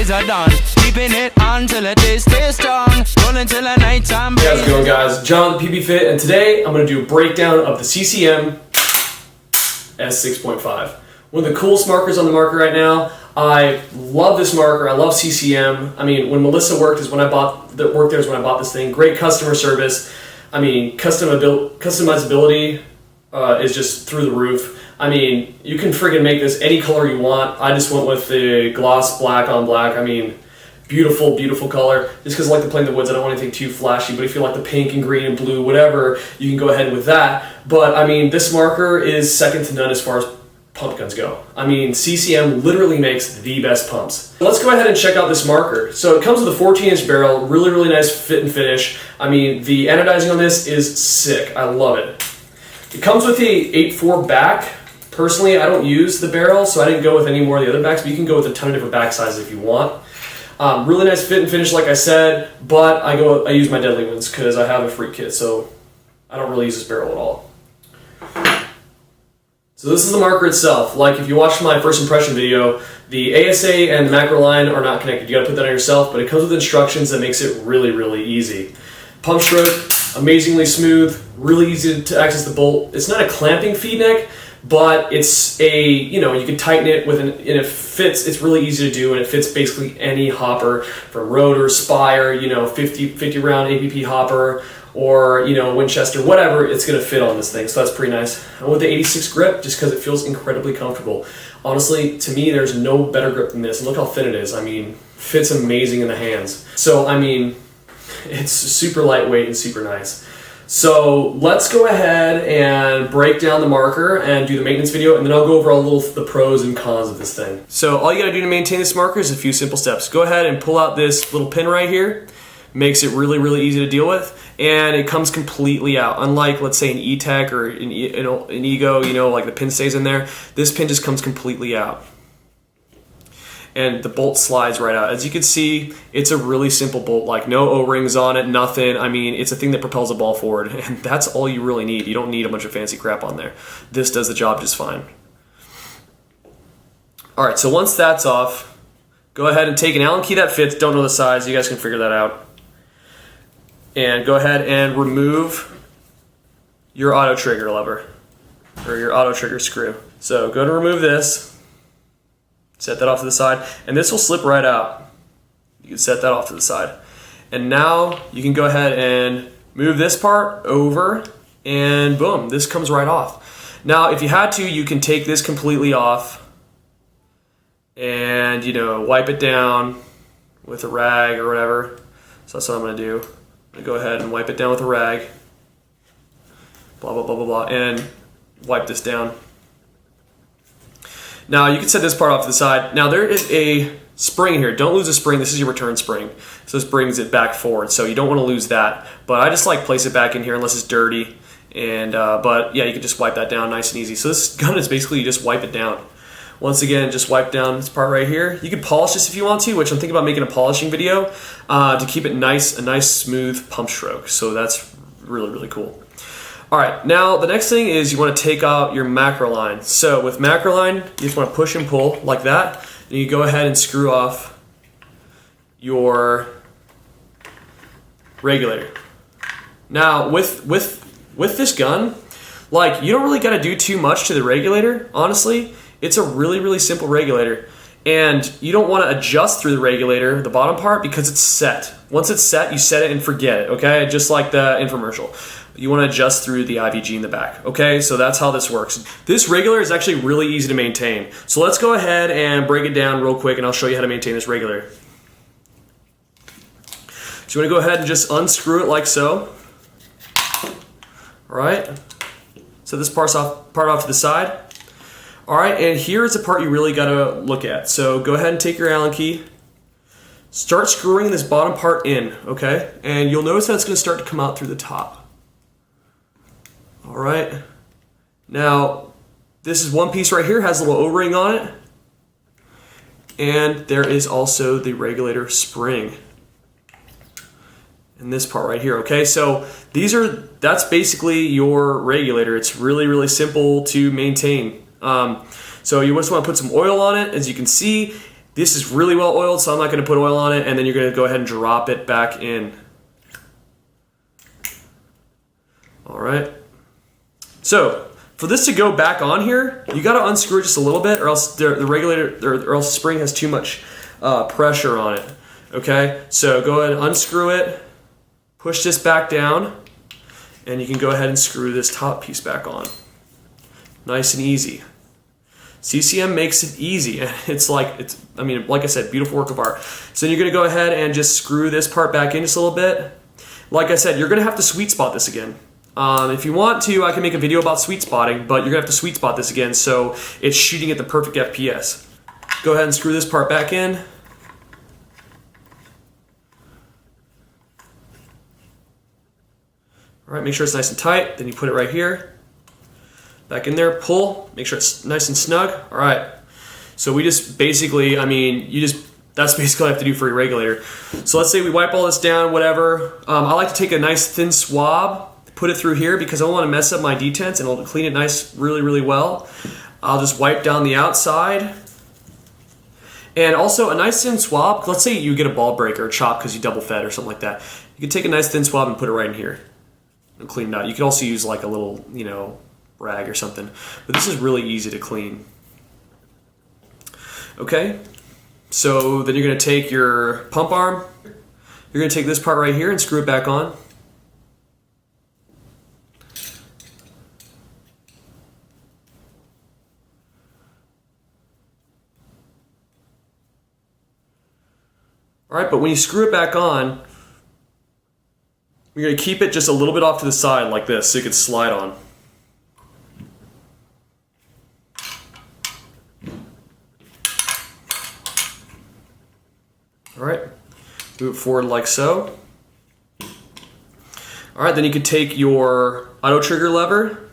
is a dawn. Keeping it on till it is stay strong. Rolling till the night time. Hey, how's it going, guys? John, PBfit, and today I'm going to do a breakdown of the CCM S6.5. One of the coolest markers on the market right now. I love this marker. I love CCM. I mean, when Melissa worked is when I bought this thing. Great customer service. I mean, customizability is just through the roof. I mean, you can friggin' make this any color you want. I just went with the gloss black on black. I mean, beautiful, beautiful color. Just because I like to play in the woods, I don't want anything too flashy, but if you like the pink and green and blue, whatever, you can go ahead with that. But I mean, this marker is second to none as far as pump guns go. I mean, CCM literally makes the best pumps. Let's go ahead and check out this marker. So it comes with a 14-inch barrel, really, really nice fit and finish. I mean, the anodizing on this is sick. I love it. It comes with the 8.4 back. Personally, I don't use the barrel, so I didn't go with any more of the other backs, but you can go with a ton of different back sizes if you want. Really nice fit and finish, like I said, but I use my deadly ones because I have a freak kit, so I don't really use this barrel at all. So this is the marker itself. Like if you watched my first impression video, the ASA and the macro line are not connected. You gotta put that on yourself, but it comes with instructions that makes it really, really easy. Pump stroke, amazingly smooth, really easy to access the bolt. It's not a clamping feed neck, but it's you can tighten it and it fits. It's really easy to do, and it fits basically any hopper from rotor, spire, 50 round APP hopper, or Winchester, whatever. It's gonna fit on this thing, so that's pretty nice. I went with the 86 grip just because it feels incredibly comfortable. Honestly, to me, there's no better grip than this. And look how thin it is. I mean, fits amazing in the hands. So I mean, it's super lightweight and super nice. So let's go ahead and break down the marker and do the maintenance video, and then I'll go over the pros and cons of this thing. So all you gotta do to maintain this marker is a few simple steps. Go ahead and pull out this little pin right here. Makes it really, really easy to deal with, and it comes completely out. Unlike, let's say, an E-Tech or an Ego, like the pin stays in there, this pin just comes completely out. And the bolt slides right out. As you can see, it's a really simple bolt, like no O-rings on it, nothing. I mean, it's a thing that propels the ball forward, and that's all you really need. You don't need a bunch of fancy crap on there. This does the job just fine. All right, so once that's off, go ahead and take an Allen key that fits. Don't know the size, you guys can figure that out. And go ahead and remove your auto trigger lever, or your auto trigger screw. So go to remove this. Set that off to the side, and this will slip right out. You can set that off to the side. And now you can go ahead and move this part over, and boom, this comes right off. Now, if you had to, you can take this completely off and, wipe it down with a rag or whatever. So that's what I'm gonna do. I'm gonna go ahead and wipe it down with a rag. Blah, blah, blah, blah, blah, and wipe this down. Now you can set this part off to the side. Now there is a spring here. Don't lose a spring. This is your return spring. So this brings it back forward. So you don't want to lose that. But I just place it back in here unless it's dirty. And but yeah, you can just wipe that down nice and easy. So this gun is basically you just wipe it down. Once again, just wipe down this part right here. You can polish this if you want to, which I'm thinking about making a polishing video to keep it nice, a nice smooth pump stroke. So that's really, really cool. All right, now the next thing is you want to take out your macro line. So with macro line, you just want to push and pull like that. And you go ahead and screw off your regulator. Now with this gun, you don't really got to do too much to the regulator, honestly. It's a really, really simple regulator. And you don't want to adjust through the regulator, the bottom part, because it's set. Once it's set, you set it and forget it, okay? Just like the infomercial. You want to adjust through the IVG in the back, okay? So that's how this works. This regulator is actually really easy to maintain. So let's go ahead and break it down real quick, and I'll show you how to maintain this regulator. So you want to go ahead and just unscrew it like so. All right? So this part off to the side. All right, and here is the part you really got to look at. So go ahead and take your Allen key. Start screwing this bottom part in, okay? And you'll notice that it's going to start to come out through the top. All right. Now, this is one piece right here, has a little O-ring on it. And there is also the regulator spring. And this part right here, okay? So that's basically your regulator. It's really, really simple to maintain. So you just want to put some oil on it. As you can see, This is really well oiled, so I'm not going to put oil on it, and then you're going to go ahead and drop it back in. All right. So for this to go back on here, you got to unscrew it just a little bit, or else the regulator, or else the spring has too much pressure on it. Okay. So go ahead and unscrew it, push this back down, and you can go ahead and screw this top piece back on. Nice and easy. CCM makes it easy. It's like I said, beautiful work of art. So you're going to go ahead and just screw this part back in just a little bit. Like I said, you're going to have to sweet spot this again. If you want to, I can make a video about sweet spotting, but you're going to have to sweet spot this again so it's shooting at the perfect FPS. Go ahead and screw this part back in. All right, make sure it's nice and tight. Then you put it right here. Back in there, pull, make sure it's nice and snug. All right, so we just basically, that's basically all I have to do for your regulator. So let's say we wipe all this down, whatever. I like to take a nice thin swab, put it through here because I don't want to mess up my detents, and it'll clean it nice, really, really well. I'll just wipe down the outside. And also a nice thin swab, let's say you get a ball break or a chop because you double fed or something like that. You can take a nice thin swab and put it right in here and clean it out. You can also use like a little, rag or something, but this is really easy to clean. Okay, so then you're going to take your pump arm, you're going to take this part right here and screw it back on. Alright, but when you screw it back on, you're going to keep it just a little bit off to the side like this so you can slide on. Alright, move it forward like so. Alright, then you can take your auto trigger lever,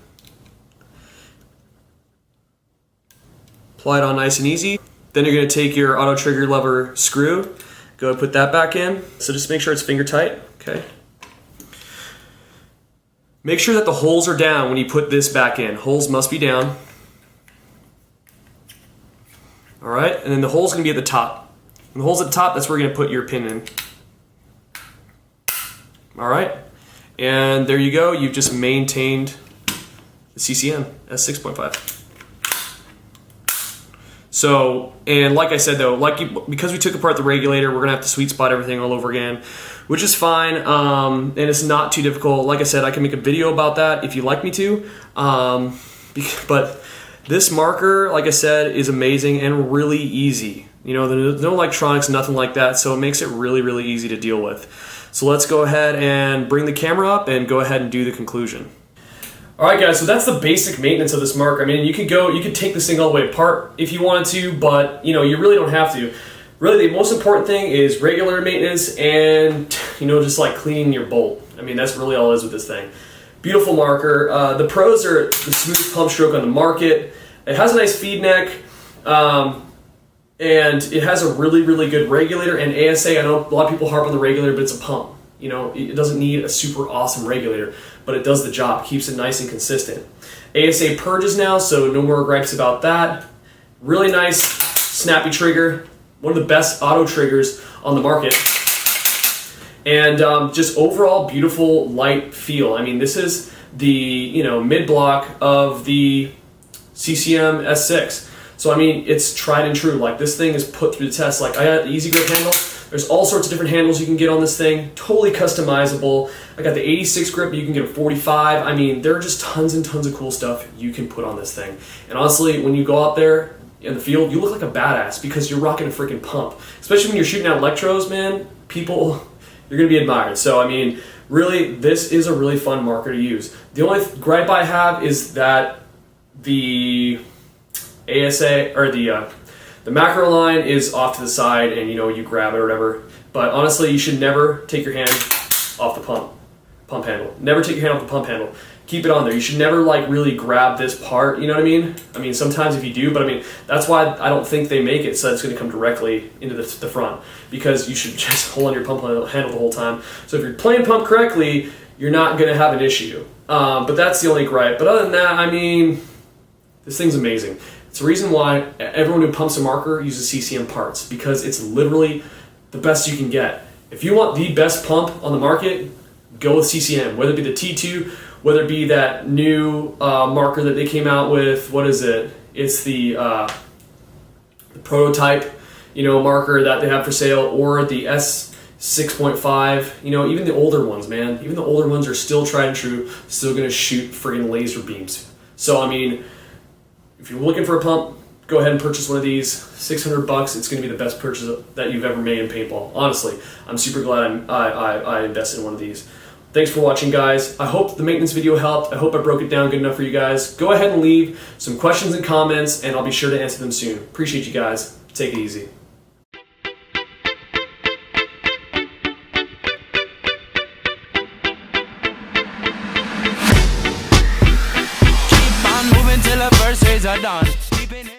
apply it on nice and easy. Then you're going to take your auto trigger lever screw, go ahead and put that back in. So just make sure it's finger tight, okay? Make sure that the holes are down when you put this back in. Holes must be down. Alright, and then the hole's going to be at the top. And the hole's at the top, that's where you're going to put your pin in. Alright, and there you go. You've just maintained the CCM S6.5. So, and like I said though, because we took apart the regulator, we're going to have to sweet spot everything all over again, which is fine, and it's not too difficult. Like I said, I can make a video about that if you'd like me to, but this marker, like I said, is amazing and really easy. There's no electronics, nothing like that, so it makes it really, really easy to deal with. So let's go ahead and bring the camera up and go ahead and do the conclusion. Alright guys, so that's the basic maintenance of this marker. You could take this thing all the way apart if you wanted to, but you really don't have to. Really, the most important thing is regular maintenance and just like cleaning your bolt. That's really all it is with this thing. Beautiful marker. The pros are the smooth pump stroke on the market. It has a nice feed neck. And it has a really, really good regulator and ASA. I know a lot of people harp on the regulator, but it's a pump. It doesn't need a super awesome regulator, but it does the job. It keeps it nice and consistent. ASA purges now, so no more gripes about that. Really nice snappy trigger. One of the best auto triggers on the market. And just overall beautiful light feel. This is the mid block of the CCM S6. So it's tried and true. Like, this thing is put through the test. Like, I got the easy grip handle. There's all sorts of different handles you can get on this thing. Totally customizable. I got the 86 grip, but you can get a 45. There are just tons and tons of cool stuff you can put on this thing. And honestly, when you go out there in the field, you look like a badass because you're rocking a freaking pump. Especially when you're shooting out electros, man. People, you're gonna be admired. So really, this is a really fun marker to use. The only gripe I have is that the ASA or the macro line is off to the side, and you grab it or whatever. But honestly, you should never take your hand off the pump handle. Never take your hand off the pump handle. Keep it on there. You should never really grab this part. You know what I mean? Sometimes if you do, but that's why I don't think they make it so that it's going to come directly into the front, because you should just hold on your pump handle the whole time. So if you're playing pump correctly, you're not going to have an issue. But that's the only gripe. But other than that, this thing's amazing. It's the reason why everyone who pumps a marker uses CCM parts, because it's literally the best you can get. If you want the best pump on the market, go with CCM, whether it be the T2, whether it be that new marker that they came out with. What is it? It's the prototype, marker that they have for sale, or the S6.5. Even the older ones, man. Even the older ones are still tried and true, still gonna shoot friggin' laser beams. So I mean, if you're looking for a pump, go ahead and purchase one of these. $600. It's gonna be the best purchase that you've ever made in paintball. Honestly, I'm super glad I invested in one of these. Thanks for watching, guys. I hope the maintenance video helped. I hope I broke it down good enough for you guys. Go ahead and leave some questions and comments, and I'll be sure to answer them soon. Appreciate you guys. Take it easy. Keep on moving till the first days are done.